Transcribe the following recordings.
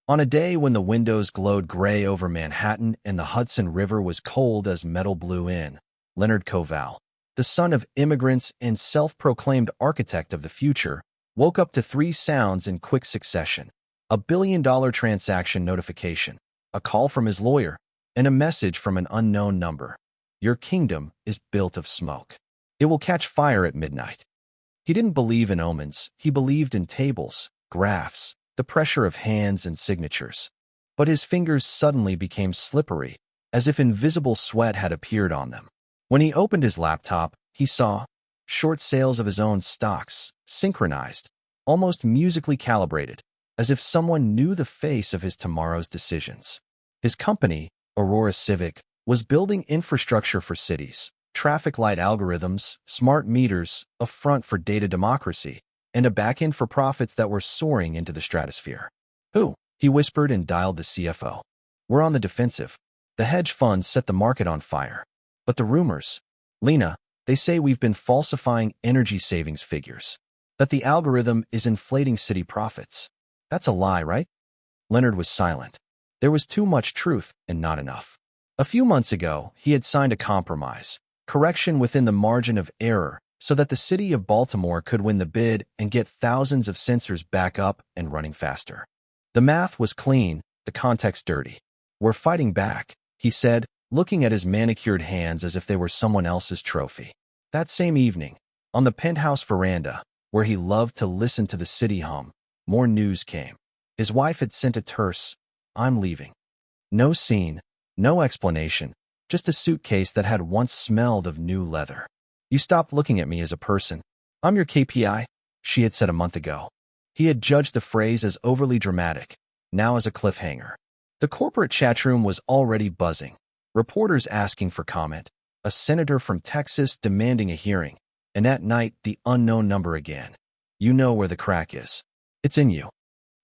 On a day when the windows glowed gray over Manhattan and the Hudson River was cold as metal blew in, Leonard Koval, the son of immigrants and self-proclaimed architect of the future, woke up to three sounds in quick succession: a billion-dollar transaction notification, a call from his lawyer, and a message from an unknown number. Your kingdom is built of smoke. It will catch fire at midnight. He didn't believe in omens. He believed in tables, graphs, the pressure of hands and signatures. But his fingers suddenly became slippery, as if invisible sweat had appeared on them. When he opened his laptop, he saw short sales of his own stocks, synchronized, almost musically calibrated, as if someone knew the face of his tomorrow's decisions. His company, Aurora Civic, was building infrastructure for cities, traffic light algorithms, smart meters, a front for data democracy, and a backend for profits that were soaring into the stratosphere. Who? He whispered and dialed the CFO. We're on the defensive. The hedge funds set the market on fire. But the rumors, Lena, they say we've been falsifying energy savings figures, that the algorithm is inflating city profits. That's a lie, right? Leonard was silent. There was too much truth and not enough. A few months ago, he had signed a compromise, correction within the margin of error, so that the city of Baltimore could win the bid and get thousands of sensors back up and running faster. The math was clean, the context dirty. We're fighting back, he said, looking at his manicured hands as if they were someone else's trophy. That same evening, on the penthouse veranda, where he loved to listen to the city hum, more news came. His wife had sent a terse, "I'm leaving." No scene, no explanation, just a suitcase that had once smelled of new leather. You stopped looking at me as a person. I'm your KPI, she had said a month ago. He had judged the phrase as overly dramatic, now as a cliffhanger. The corporate chatroom was already buzzing. Reporters asking for comment, a senator from Texas demanding a hearing, and at night the unknown number again. You know where the crack is. It's in you.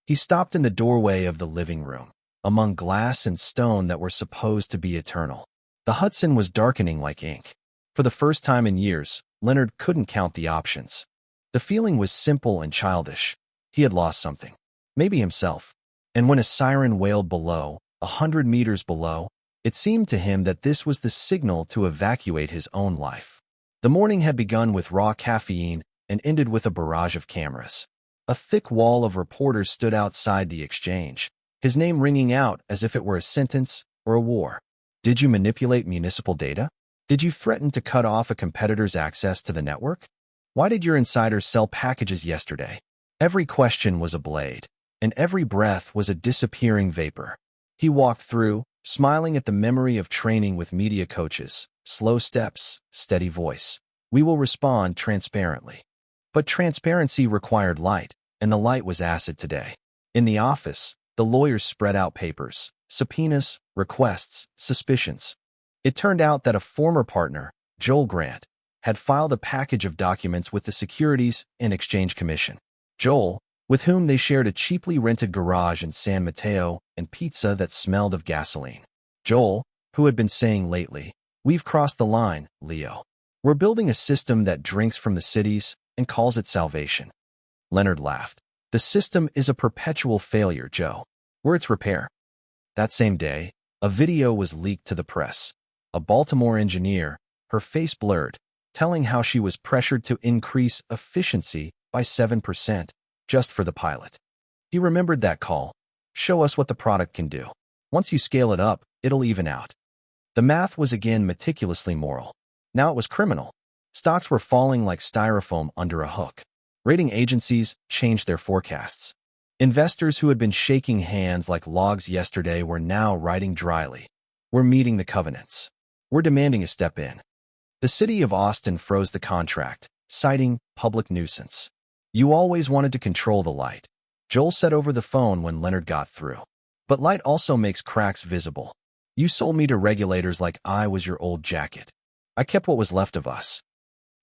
He stopped in the doorway of the living room, among glass and stone that were supposed to be eternal. The Hudson was darkening like ink. For the first time in years, Leonard couldn't count the options. The feeling was simple and childish. He had lost something. Maybe himself. And when a siren wailed below, 100 meters below, it seemed to him that this was the signal to evacuate his own life. The morning had begun with raw caffeine and ended with a barrage of cameras. A thick wall of reporters stood outside the exchange, his name ringing out as if it were a sentence or a war. Did you manipulate municipal data? Did you threaten to cut off a competitor's access to the network? Why did your insiders sell packages yesterday? Every question was a blade, and every breath was a disappearing vapor. He walked through, smiling at the memory of training with media coaches, slow steps, steady voice. We will respond transparently. But transparency required light, and the light was acid today. In the office, the lawyers spread out papers, subpoenas, requests, suspicions. It turned out that a former partner, Joel Grant, had filed a package of documents with the Securities and Exchange Commission. Joel, with whom they shared a cheaply rented garage in San Mateo and pizza that smelled of gasoline. Joel, who had been saying lately, "We've crossed the line, Leo. We're building a system that drinks from the cities and calls it salvation." Leonard laughed. "The system is a perpetual failure, Joe. We're its repair." That same day, a video was leaked to the press. A Baltimore engineer, her face blurred, telling how she was pressured to increase efficiency by 7% just for the pilot. He remembered that call. Show us what the product can do. Once you scale it up, it'll even out. The math was again meticulously moral. Now it was criminal. Stocks were falling like styrofoam under a hook. Rating agencies changed their forecasts. Investors who had been shaking hands like logs yesterday were now writing dryly. "We're meeting the covenants. We're demanding a step in." The city of Austin froze the contract, citing public nuisance. "You always wanted to control the light," Joel said over the phone when Leonard got through. "But light also makes cracks visible. You sold me to regulators like I was your old jacket. I kept what was left of us."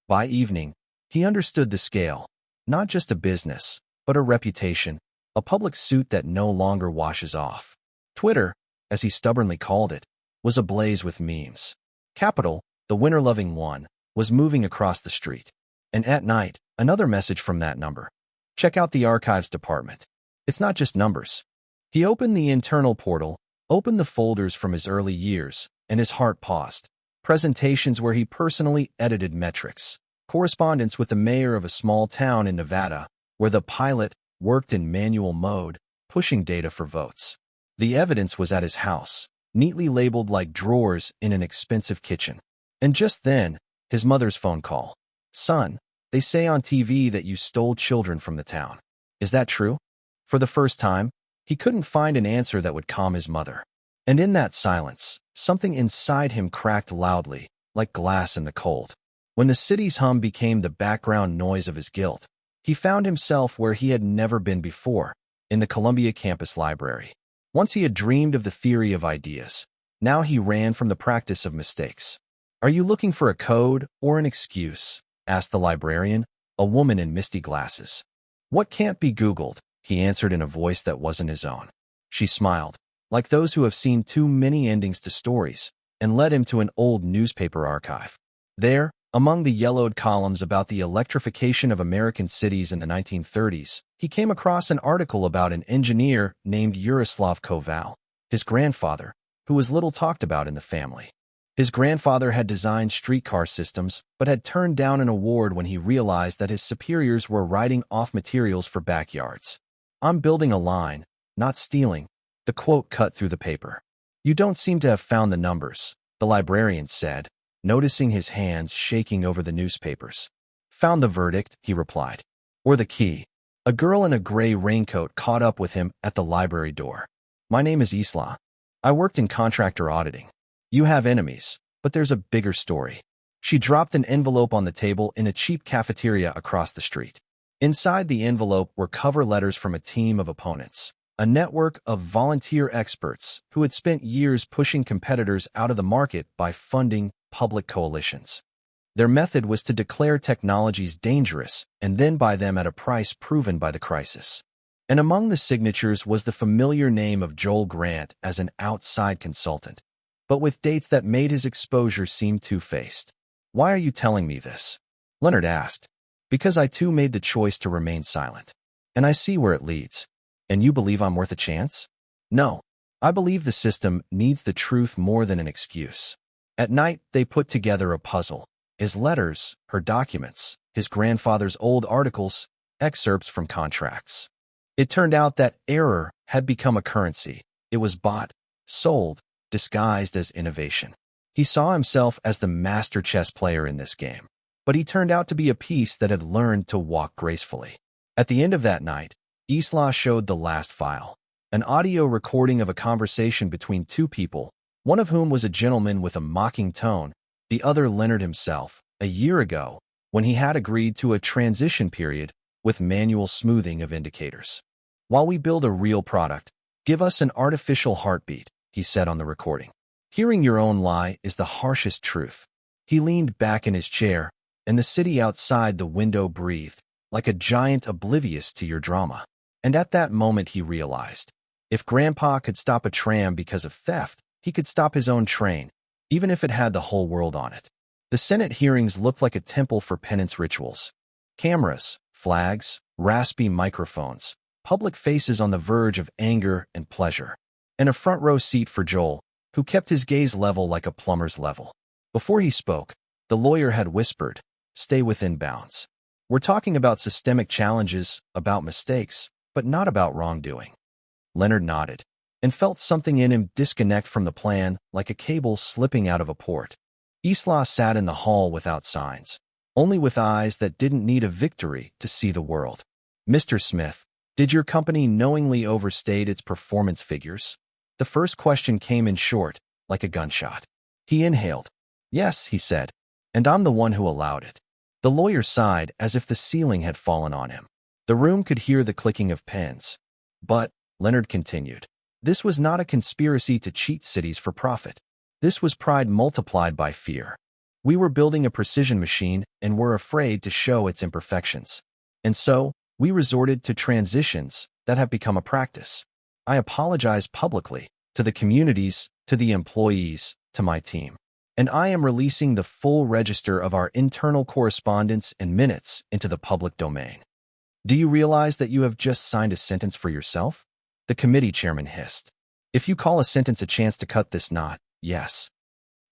By evening, he understood the scale. Not just a business, but a reputation, a public suit that no longer washes off. Twitter, as he stubbornly called it, was ablaze with memes. Capital, the winner-loving one, was moving across the street. And at night, another message from that number. Check out the archives department. It's not just numbers. He opened the internal portal, opened the folders from his early years, and his heart paused. Presentations where he personally edited metrics. Correspondence with the mayor of a small town in Nevada, where the pilot worked in manual mode, pushing data for votes. The evidence was at his house, neatly labeled like drawers in an expensive kitchen. And just then, his mother's phone call. "Son, they say on TV that you stole children from the town. Is that true?" For the first time, he couldn't find an answer that would calm his mother. And in that silence, something inside him cracked loudly, like glass in the cold. When the city's hum became the background noise of his guilt, he found himself where he had never been before, in the Columbia campus library. Once he had dreamed of the theory of ideas. Now he ran from the practice of mistakes. "Are you looking for a code or an excuse?" asked the librarian, a woman in misty glasses. "What can't be Googled?" he answered in a voice that wasn't his own. She smiled, like those who have seen too many endings to stories, and led him to an old newspaper archive. There, among the yellowed columns about the electrification of American cities in the 1930s, he came across an article about an engineer named Leonard Koval, his grandfather, who was little talked about in the family. His grandfather had designed streetcar systems, but had turned down an award when he realized that his superiors were writing off materials for backyards. "I'm building a line, not stealing," the quote cut through the paper. "You don't seem to have found the numbers," the librarian said, noticing his hands shaking over the newspapers. "Found the verdict," he replied. "Or the key." A girl in a gray raincoat caught up with him at the library door. "My name is Isla. I worked in contractor auditing. You have enemies, but there's a bigger story." She dropped an envelope on the table in a cheap cafeteria across the street. Inside the envelope were cover letters from a team of opponents, a network of volunteer experts who had spent years pushing competitors out of the market by funding public coalitions. Their method was to declare technologies dangerous and then buy them at a price proven by the crisis. And among the signatures was the familiar name of Joel Grant as an outside consultant, but with dates that made his exposure seem two-faced. "Why are you telling me this?" Leonard asked. "Because I too made the choice to remain silent. And I see where it leads. And you believe I'm worth a chance?" "No. I believe the system needs the truth more than an excuse." At night, they put together a puzzle. His letters, her documents, his grandfather's old articles, excerpts from contracts. It turned out that error had become a currency. It was bought, sold, disguised as innovation. He saw himself as the master chess player in this game, but he turned out to be a piece that had learned to walk gracefully. At the end of that night, Isla showed the last file, an audio recording of a conversation between two people, one of whom was a gentleman with a mocking tone, the other Leonard himself, a year ago, when he had agreed to a transition period with manual smoothing of indicators. "While we build a real product, give us an artificial heartbeat," he said on the recording. "Hearing your own lie is the harshest truth." He leaned back in his chair, and the city outside the window breathed, like a giant oblivious to your drama. And at that moment he realized, if Grandpa could stop a tram because of theft, he could stop his own train, even if it had the whole world on it. The Senate hearings looked like a temple for penance rituals. Cameras, flags, raspy microphones, public faces on the verge of anger and pleasure, and a front row seat for Joel, who kept his gaze level like a plumber's level. Before he spoke, the lawyer had whispered, "Stay within bounds. We're talking about systemic challenges, about mistakes, but not about wrongdoing." Leonard nodded, and felt something in him disconnect from the plan like a cable slipping out of a port. Isla sat in the hall without signs, only with eyes that didn't need a victory to see the world. "Mr. Smith, did your company knowingly overstate its performance figures?" The first question came in short, like a gunshot. He inhaled. "Yes," he said, "and I'm the one who allowed it." The lawyer sighed as if the ceiling had fallen on him. The room could hear the clicking of pens. "But," Leonard continued, "this was not a conspiracy to cheat cities for profit. This was pride multiplied by fear. We were building a precision machine and were afraid to show its imperfections. And so, we resorted to transitions that have become a practice. I apologize publicly, to the communities, to the employees, to my team. And I am releasing the full register of our internal correspondence and minutes into the public domain. Do you realize that you have just signed a sentence for yourself?" The committee chairman hissed. If you call a sentence a chance to cut this knot, yes.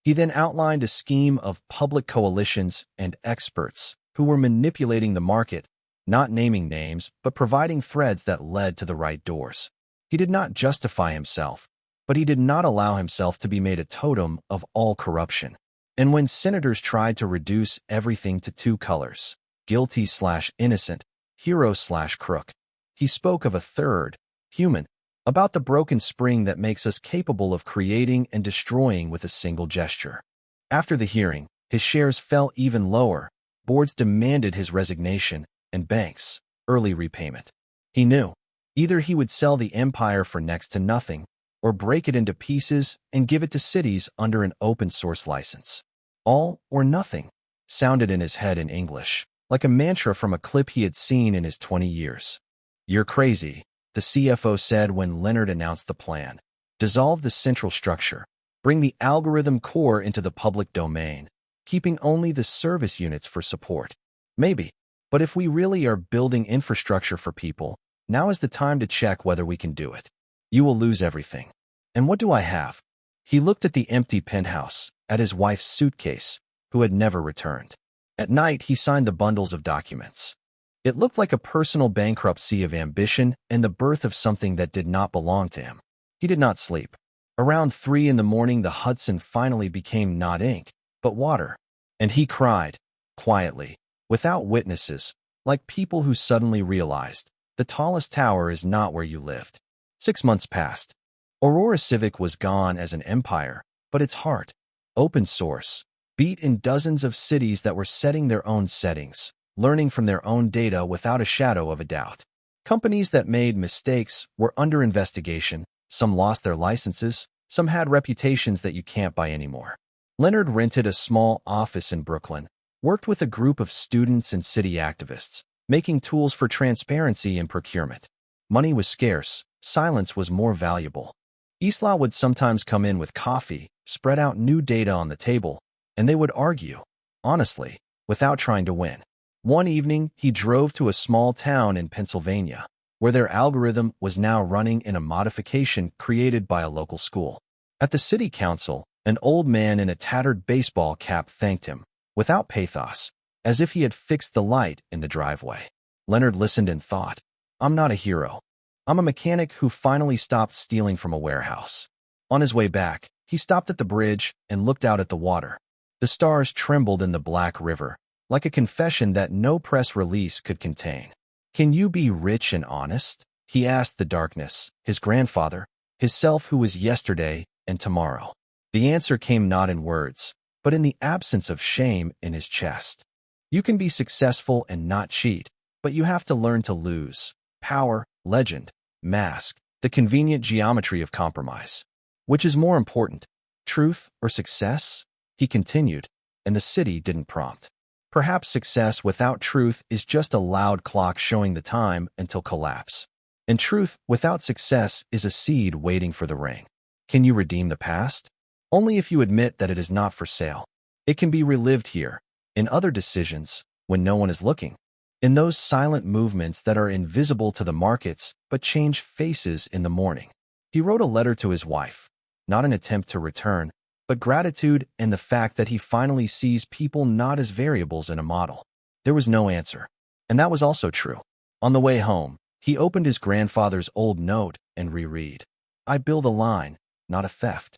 He then outlined a scheme of public coalitions and experts who were manipulating the market, not naming names, but providing threads that led to the right doors. He did not justify himself, but he did not allow himself to be made a totem of all corruption. And when senators tried to reduce everything to two colors, guilty/innocent, hero/crook, he spoke of a third, human, about the broken spring that makes us capable of creating and destroying with a single gesture. After the hearing, his shares fell even lower, boards demanded his resignation, and banks, early repayment. He knew, either he would sell the empire for next to nothing, or break it into pieces and give it to cities under an open-source license. All or nothing sounded in his head in English, like a mantra from a clip he had seen in his 20 years. You're crazy, the CFO said when Leonard announced the plan. Dissolve the central structure. Bring the algorithm core into the public domain, keeping only the service units for support. Maybe. But if we really are building infrastructure for people, now is the time to check whether we can do it. You will lose everything. And what do I have? He looked at the empty penthouse, at his wife's suitcase, who had never returned. At night, he signed the bundles of documents. It looked like a personal bankruptcy of ambition and the birth of something that did not belong to him. He did not sleep. Around 3 in the morning, the Hudson finally became not ink, but water. And he cried, quietly, without witnesses, like people who suddenly realized, the tallest tower is not where you lived. 6 months passed. Aurora Civic was gone as an empire, but its heart, open source, beat in dozens of cities that were setting their own settings, learning from their own data without a shadow of a doubt. Companies that made mistakes were under investigation, some lost their licenses, some had reputations that you can't buy anymore. Leonard rented a small office in Brooklyn, worked with a group of students and city activists, making tools for transparency in procurement. Money was scarce, silence was more valuable. Isla would sometimes come in with coffee, spread out new data on the table, and they would argue, honestly, without trying to win. One evening, he drove to a small town in Pennsylvania, where their algorithm was now running in a modification created by a local school. At the city council, an old man in a tattered baseball cap thanked him, without pathos, as if he had fixed the light in the driveway. Leonard listened and thought, I'm not a hero. I'm a mechanic who finally stopped stealing from a warehouse. On his way back, he stopped at the bridge and looked out at the water. The stars trembled in the black river, like a confession that no press release could contain. Can you be rich and honest? He asked the darkness, his grandfather, his self who was yesterday and tomorrow. The answer came not in words, but in the absence of shame in his chest. You can be successful and not cheat, but you have to learn to lose. Power, legend, mask, the convenient geometry of compromise. Which is more important, truth or success? He continued, and the city didn't prompt. Perhaps success without truth is just a loud clock showing the time until collapse. And truth without success is a seed waiting for the rain. Can you redeem the past? Only if you admit that it is not for sale. It can be relived here, in other decisions, when no one is looking. In those silent movements that are invisible to the markets but change faces in the morning. He wrote a letter to his wife, not an attempt to return, but gratitude and the fact that he finally sees people not as variables in a model. There was no answer, and that was also true. On the way home, he opened his grandfather's old note and reread. I build a line, not a theft.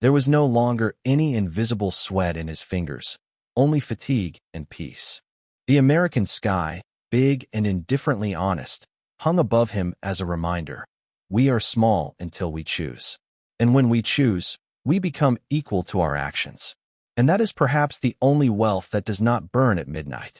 There was no longer any invisible sweat in his fingers, only fatigue and peace. The American sky, big and indifferently honest, hung above him as a reminder. We are small until we choose. And when we choose, we become equal to our actions. And that is perhaps the only wealth that does not burn at midnight.